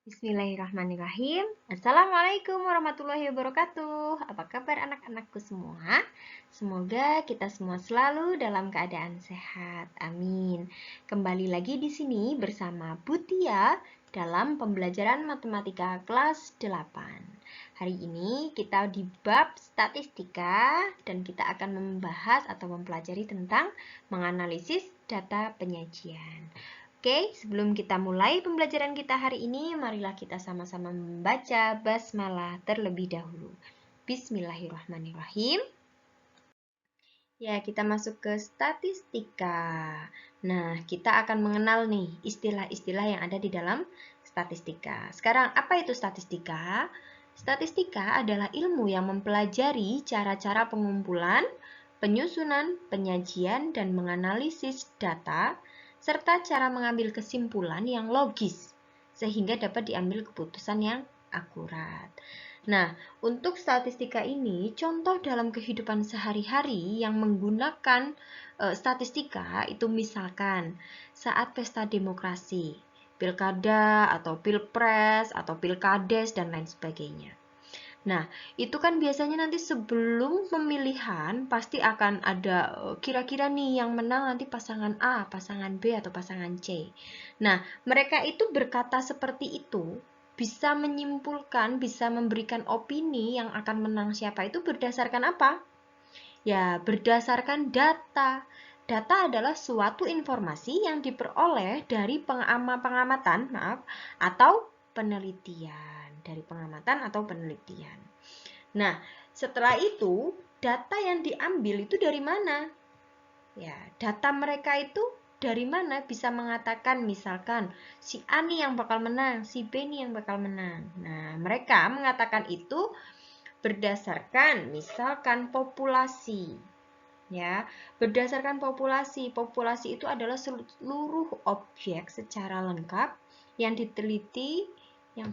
Bismillahirrahmanirrahim. Assalamualaikum warahmatullahi wabarakatuh. Apa kabar anak-anakku semua? Semoga kita semua selalu dalam keadaan sehat. Amin. Kembali lagi di sini bersama Butia dalam pembelajaran matematika kelas 8. Hari ini kita di bab statistika dan kita akan membahas atau mempelajari tentang menganalisis data penyajian. Oke, sebelum kita mulai pembelajaran kita hari ini, marilah kita sama-sama membaca basmalah terlebih dahulu. Bismillahirrahmanirrahim. Ya, kita masuk ke statistika. Nah, kita akan mengenal nih istilah-istilah yang ada di dalam statistika. Sekarang, apa itu statistika? Statistika adalah ilmu yang mempelajari cara-cara pengumpulan, penyusunan, penyajian, dan menganalisis data serta cara mengambil kesimpulan yang logis, sehingga dapat diambil keputusan yang akurat. Nah, untuk statistika ini, contoh dalam kehidupan sehari-hari yang menggunakan statistika itu misalkan saat pesta demokrasi, pilkada atau pilpres atau pilkades dan lain sebagainya. Nah, itu kan biasanya nanti sebelum pemilihan pasti akan ada kira-kira nih yang menang nanti pasangan A, pasangan B, atau pasangan C. Nah, mereka itu berkata seperti itu, bisa menyimpulkan, bisa memberikan opini yang akan menang siapa itu berdasarkan apa? Ya, berdasarkan data. Data adalah suatu informasi yang diperoleh dari pengamatan, atau penelitian. Dari pengamatan atau penelitian. Nah, setelah itu, data yang diambil itu dari mana? Ya, data mereka itu dari mana bisa mengatakan misalkan si A nih yang bakal menang, si B nih yang bakal menang. Nah, mereka mengatakan itu berdasarkan misalkan populasi. Ya, berdasarkan populasi. Populasi itu adalah seluruh objek secara lengkap yang diteliti yang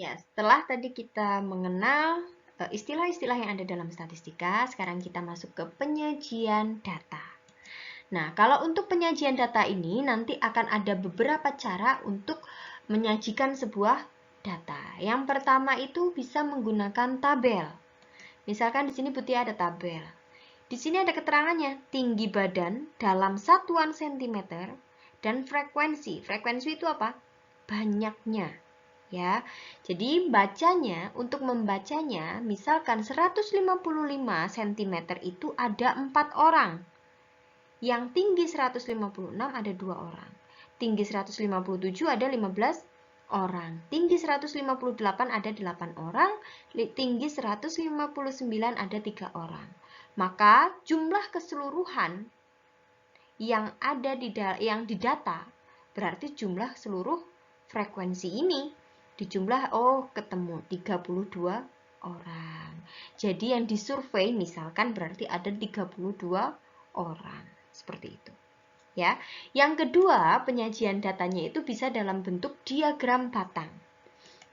Ya, setelah tadi kita mengenal istilah-istilah yang ada dalam statistika. Sekarang kita masuk ke penyajian data. Nah, kalau untuk penyajian data ini nanti akan ada beberapa cara untuk menyajikan sebuah data. Yang pertama itu bisa menggunakan tabel. Misalkan di sini Butia ada tabel. Di sini ada keterangannya, tinggi badan dalam satuan sentimeter dan frekuensi. Frekuensi itu apa? Banyaknya. Ya. Jadi bacanya, untuk membacanya, misalkan 155 cm itu ada 4 orang. Yang tinggi 156 ada 2 orang. Tinggi 157 ada 15 orang. Tinggi 158 ada 8 orang. Tinggi 159 ada 3 orang. Maka jumlah keseluruhan yang ada yang didata berarti jumlah seluruh frekuensi ini dijumlah, ketemu 32 orang. Jadi yang disurvei misalkan berarti ada 32 orang. Seperti itu. Ya. Yang kedua, penyajian datanya itu bisa dalam bentuk diagram batang.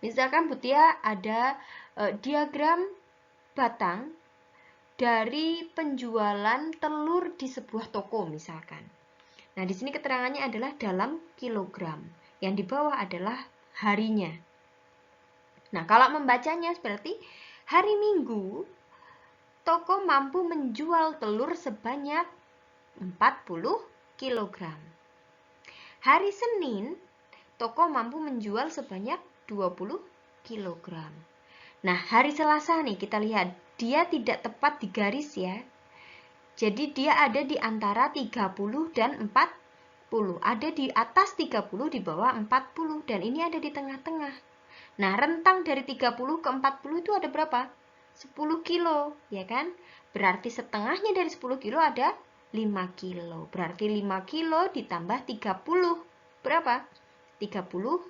Misalkan Butia ada diagram batang dari penjualan telur di sebuah toko misalkan. Nah, di sini keterangannya adalah dalam kilogram. Yang di bawah adalah harinya. Nah, kalau membacanya berarti hari Minggu toko mampu menjual telur sebanyak 40 kg. Hari Senin, toko mampu menjual sebanyak 20 kg. Nah, hari Selasa nih kita lihat, dia tidak tepat di garis ya. Jadi dia ada di antara 30 dan 40. Ada di atas 30, di bawah 40. Dan ini ada di tengah-tengah. Nah, rentang dari 30 ke 40 itu ada berapa? 10 kilo, ya kan? Berarti setengahnya dari 10 kilo ada 5 kilo. Berarti 5 kilo ditambah 30. Berapa? 35.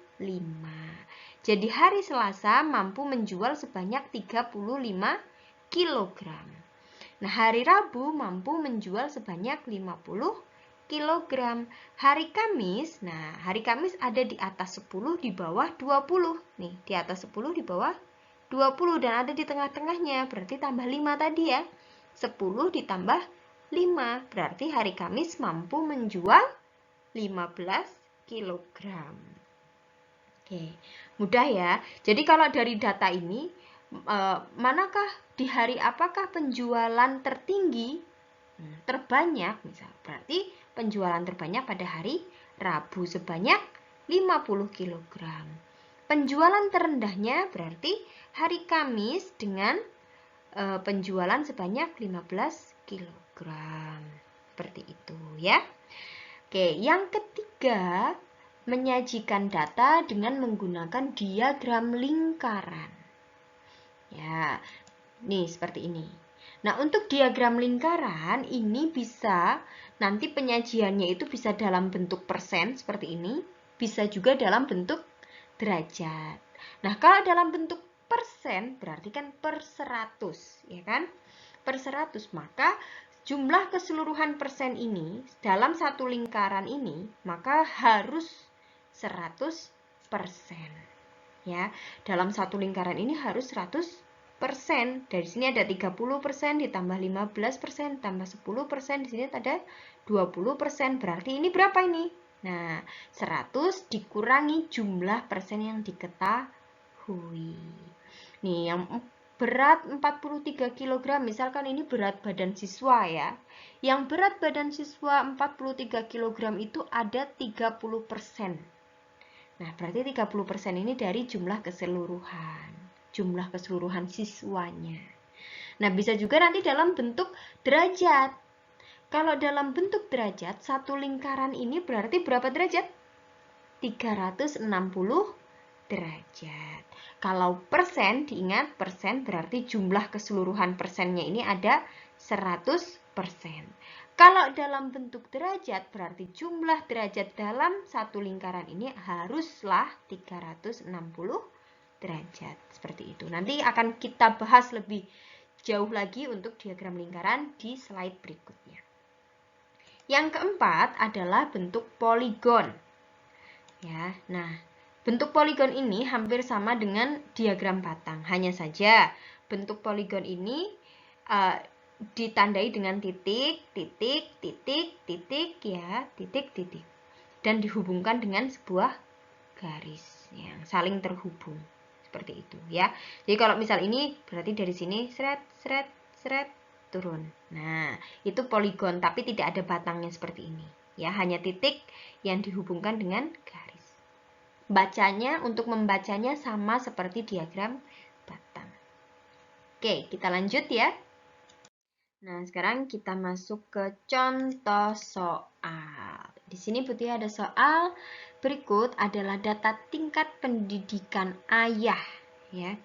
Jadi hari Selasa mampu menjual sebanyak 35 kg. Nah, hari Rabu mampu menjual sebanyak 50 kg. Hari Kamis, hari Kamis ada di atas 10, di bawah 20. Nih, di atas 10, di bawah 20 dan ada di tengah-tengahnya. Berarti tambah 5 tadi ya. 10 ditambah 5. Berarti hari Kamis mampu menjual 15 kg. Oke, mudah ya. Jadi kalau dari data ini, manakah di hari apakah penjualan tertinggi, terbanyak misal, berarti penjualan terbanyak pada hari Rabu sebanyak 50 kg. Penjualan terendahnya berarti hari Kamis dengan penjualan sebanyak 15 kg. Seperti itu ya. Oke, yang ketiga, menyajikan data dengan menggunakan diagram lingkaran. Ya, nih seperti ini. Nah, untuk diagram lingkaran ini bisa, nanti penyajiannya itu bisa dalam bentuk persen seperti ini, bisa juga dalam bentuk derajat. Nah, kalau dalam bentuk persen berarti kan per 100, ya kan? Per 100, maka jumlah keseluruhan persen ini dalam satu lingkaran ini, maka harus 100%. Ya, dalam satu lingkaran ini harus 100%. Dari sini ada 30% ditambah 15% tambah 10%, di sini ada 20%. Berarti ini berapa ini? Nah, 100 dikurangi jumlah persen yang diketahui. Nih, yang berat 43 kg, misalkan ini berat badan siswa ya. Yang berat badan siswa 43 kg itu ada 30%. Nah, berarti 30% ini dari jumlah keseluruhan siswanya. Nah, bisa juga nanti dalam bentuk derajat. Kalau dalam bentuk derajat, satu lingkaran ini berarti berapa derajat? 360 derajat. Kalau persen, diingat persen berarti jumlah keseluruhan persennya ini ada 100%. Kalau dalam bentuk derajat, berarti jumlah derajat dalam satu lingkaran ini haruslah 360 derajat. Seperti itu. Nanti akan kita bahas lebih jauh lagi untuk diagram lingkaran di slide berikutnya. Yang keempat adalah bentuk poligon. Ya, nah, bentuk poligon ini hampir sama dengan diagram batang. Hanya saja bentuk poligon ini ditandai dengan titik, titik, titik, titik, ya, titik, titik. Dan dihubungkan dengan sebuah garis yang saling terhubung. Seperti itu, ya. Jadi kalau misal ini berarti dari sini seret, seret, seret, turun. Nah, itu poligon, tapi tidak ada batangnya seperti ini. Ya, hanya titik yang dihubungkan dengan garis. Bacanya, untuk membacanya sama seperti diagram batang. Oke, kita lanjut ya. Nah, sekarang kita masuk ke contoh soal. Di sini Putih ada soal. Berikut adalah data tingkat pendidikan ayah, ya,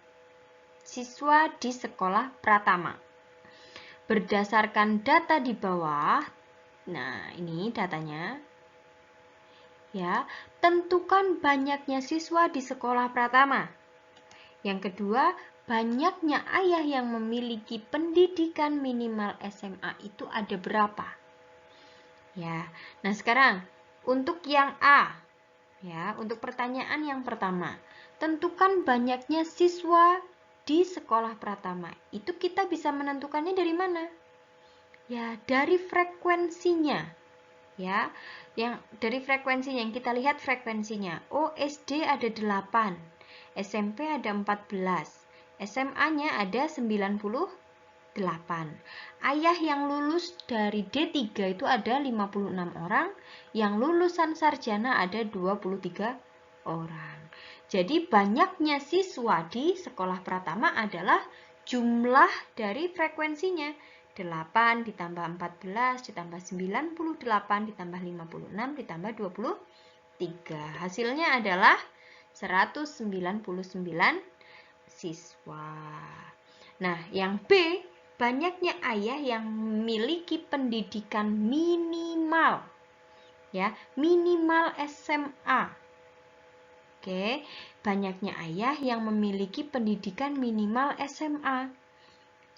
siswa di sekolah Pratama. Berdasarkan data di bawah, nah ini datanya, ya, tentukan banyaknya siswa di sekolah Pratama. Yang kedua, banyaknya ayah yang memiliki pendidikan minimal SMA itu ada berapa? Ya. Nah, sekarang untuk yang A, ya, untuk pertanyaan yang pertama, tentukan banyaknya siswa di sekolah Pratama. Itu kita bisa menentukannya dari mana? Ya, dari frekuensinya. Ya, yang dari frekuensinya yang kita lihat frekuensinya. Oh, SD ada 8, SMP ada 14. SMA-nya ada 98. Ayah yang lulus dari D3 itu ada 56 orang, yang lulusan sarjana ada 23 orang. Jadi banyaknya siswa di sekolah Pratama adalah jumlah dari frekuensinya. 8 ditambah 14 ditambah 98 ditambah 56 ditambah 23. Hasilnya adalah 199 siswa. Nah, yang B, banyaknya ayah yang memiliki pendidikan minimal. Ya, minimal SMA. Oke, banyaknya ayah yang memiliki pendidikan minimal SMA.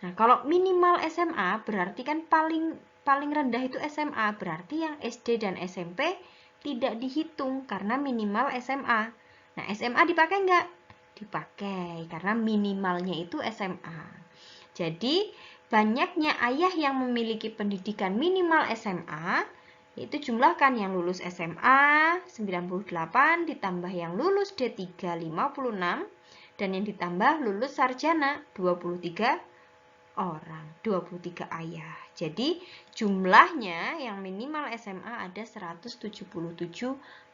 Nah, kalau minimal SMA berarti kan paling rendah itu SMA, berarti yang SD dan SMP tidak dihitung karena minimal SMA. Nah, SMA dipakai enggak? Dipakai karena minimalnya itu SMA. Jadi, banyaknya ayah yang memiliki pendidikan minimal SMA, yaitu jumlahkan yang lulus SMA 98 ditambah yang lulus D3 56 dan yang ditambah lulus sarjana 23 orang, 23 ayah. Jadi, jumlahnya yang minimal SMA ada 177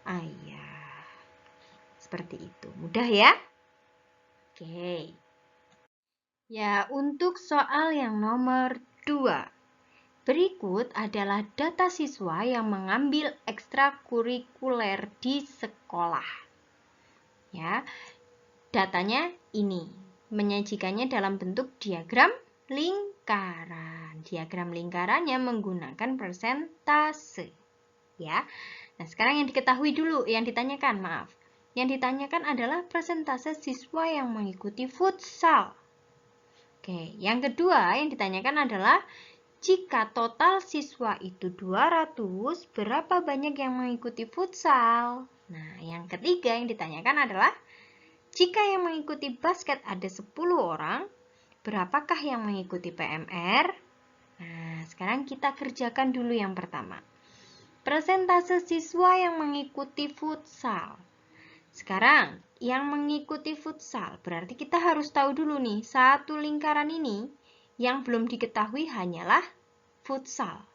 ayah. Seperti itu. Mudah ya? Oke. Ya, untuk soal yang nomor 2. Berikut adalah data siswa yang mengambil ekstrakurikuler di sekolah. Ya. Datanya ini. Menyajikannya dalam bentuk diagram lingkaran. Diagram lingkarannya menggunakan persentase. Ya. Nah, sekarang yang diketahui dulu, yang ditanyakan, maaf. Yang ditanyakan adalah persentase siswa yang mengikuti futsal. Oke, yang kedua yang ditanyakan adalah jika total siswa itu 200, berapa banyak yang mengikuti futsal? Nah, yang ketiga yang ditanyakan adalah jika yang mengikuti basket ada 10 orang, berapakah yang mengikuti PMR? Nah, sekarang kita kerjakan dulu yang pertama. Persentase siswa yang mengikuti futsal. Sekarang, yang mengikuti futsal, berarti kita harus tahu dulu nih, satu lingkaran ini yang belum diketahui hanyalah futsal.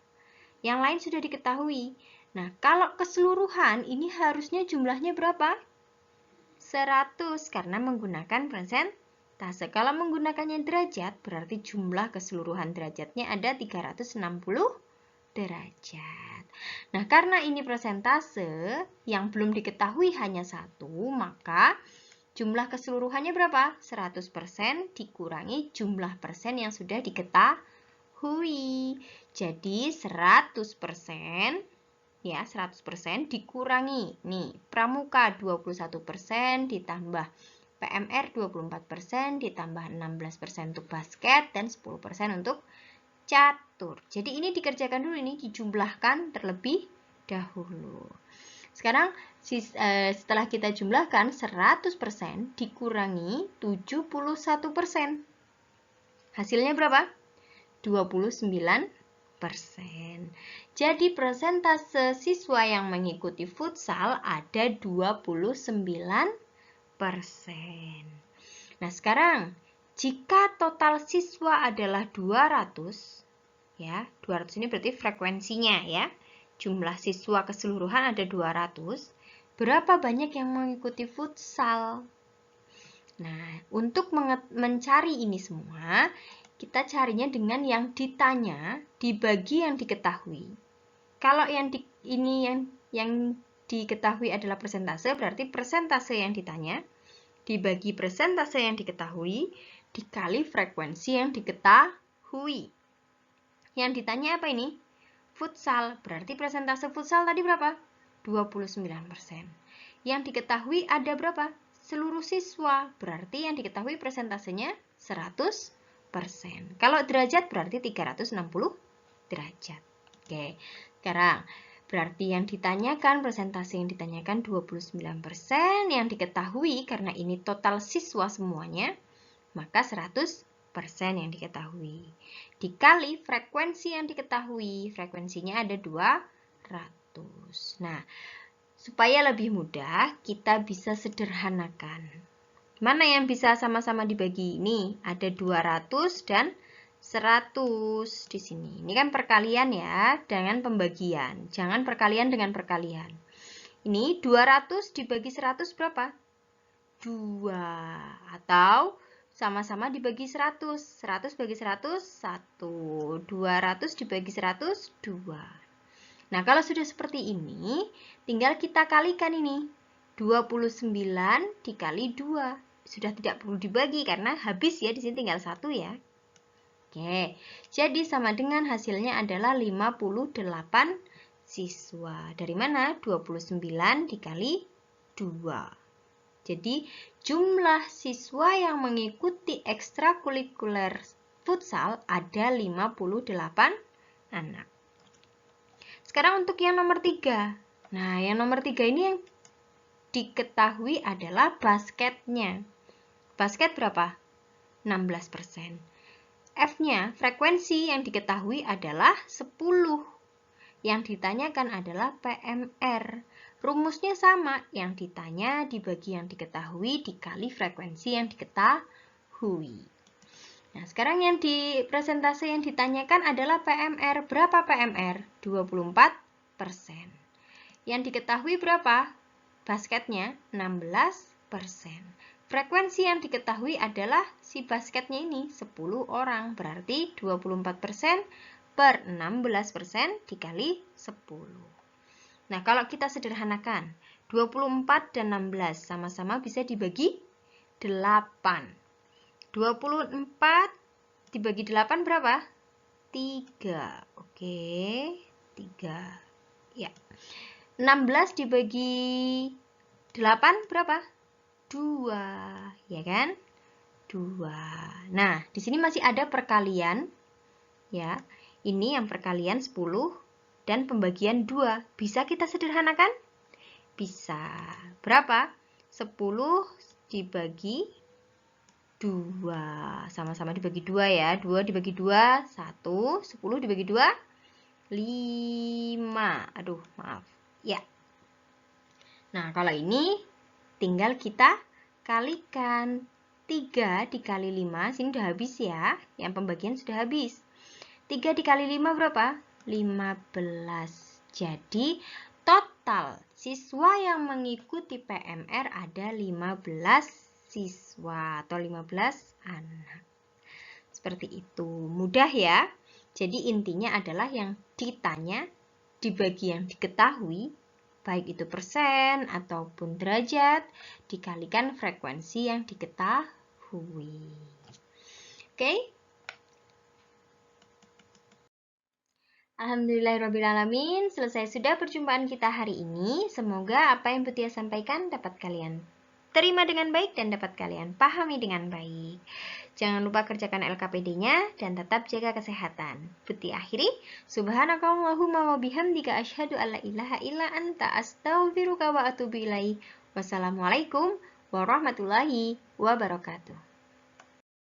Yang lain sudah diketahui. Nah, kalau keseluruhan ini harusnya jumlahnya berapa? 100, karena menggunakan persentase. Kalau menggunakannya derajat, berarti jumlah keseluruhan derajatnya ada 360 derajat. Nah, karena ini persentase yang belum diketahui hanya 1, maka jumlah keseluruhannya berapa? 100% dikurangi jumlah persen yang sudah diketahui. Jadi 100%, ya, 100% dikurangi. Nih, pramuka 21% ditambah PMR 24% ditambah 16% untuk basket dan 10% untuk catur. Jadi ini dikerjakan dulu, ini dijumlahkan terlebih dahulu. Sekarang setelah kita jumlahkan 100% dikurangi 71%. Hasilnya berapa? 29%. Jadi persentase siswa yang mengikuti futsal ada 29%. Nah, sekarang jika total siswa adalah 200, ya, 200 ini berarti frekuensinya ya. Jumlah siswa keseluruhan ada 200. Berapa banyak yang mengikuti futsal? Nah, untuk mencari ini semua, kita carinya dengan yang ditanya dibagi yang diketahui. Kalau yang diketahui adalah persentase, berarti persentase yang ditanya dibagi persentase yang diketahui dikali frekuensi yang diketahui. Yang ditanya apa ini? Futsal. Berarti persentase futsal tadi berapa? 29%. Yang diketahui ada berapa? Seluruh siswa. Berarti yang diketahui persentasenya 100%. Kalau derajat berarti 360 derajat. Oke. Sekarang berarti yang ditanyakan, persentase yang ditanyakan 29%, yang diketahui karena ini total siswa semuanya, maka 100% yang diketahui. Dikali frekuensi yang diketahui, frekuensinya ada 200. Nah, supaya lebih mudah, kita bisa sederhanakan. Mana yang bisa sama-sama dibagi ini? Ada 200 dan 100 di sini. Ini kan perkalian ya, dengan pembagian. Jangan perkalian dengan perkalian. Ini 200 dibagi 100 berapa? 2. Atau sama-sama dibagi 100. 100 bagi 100, 1. 200 dibagi 100, 2. Nah, kalau sudah seperti ini, tinggal kita kalikan ini. 29 dikali 2. Sudah tidak perlu dibagi karena habis ya, di sini tinggal 1 ya. Oke, jadi sama dengan hasilnya adalah 58 siswa. Dari mana? 29 dikali 2. Jadi jumlah siswa yang mengikuti ekstrakurikuler futsal ada 58 anak. Sekarang untuk yang nomor 3. Nah, yang nomor 3 ini yang diketahui adalah basketnya. Basket berapa? 16%. F-nya, frekuensi yang diketahui adalah 10. Yang ditanyakan adalah PMR. Rumusnya sama, yang ditanya dibagi yang diketahui dikali frekuensi yang diketahui. Nah, sekarang yang di presentase yang ditanyakan adalah PMR. Berapa PMR? 24%. Yang diketahui berapa? Basketnya 16%. Frekuensi yang diketahui adalah si basketnya ini 10 orang, berarti 24% per 16% dikali 10. Nah, kalau kita sederhanakan, 24 dan 16 sama-sama bisa dibagi 8. 24 dibagi 8 berapa? 3. Oke, 3. Ya. 16 dibagi 8 berapa? 2, ya kan? 2. Nah, di sini masih ada perkalian, ya. Ini yang perkalian 10 dan pembagian 2. Bisa kita sederhanakan? Bisa. Berapa? 10 dibagi 2. Sama-sama dibagi 2 ya. 2 dibagi 2, 1. 10 dibagi 2, 5. Aduh, maaf. Ya. Nah, kalau ini tinggal kita kalikan. 3 dikali 5, sini udah habis ya. Yang pembagian sudah habis. 3 dikali 5 berapa? 15. Jadi, total siswa yang mengikuti PMR ada 15 siswa atau 15 anak. Seperti itu. Mudah ya. Jadi, intinya adalah yang ditanya dibagi yang diketahui, baik itu persen ataupun derajat, dikalikan frekuensi yang diketahui. Oke? Alhamdulillahirrabbilalamin, selesai sudah perjumpaan kita hari ini. Semoga apa yang Butia sampaikan dapat kalian terima dengan baik dan dapat kalian pahami dengan baik. Jangan lupa kerjakan LKPD-nya dan tetap jaga kesehatan. Butia akhiri, subhanakallahumma wa bihamdika asyhadu alla ilaha illa anta astaghfiruka wa atubu ilaik. Wassalamualaikum warahmatullahi wabarakatuh.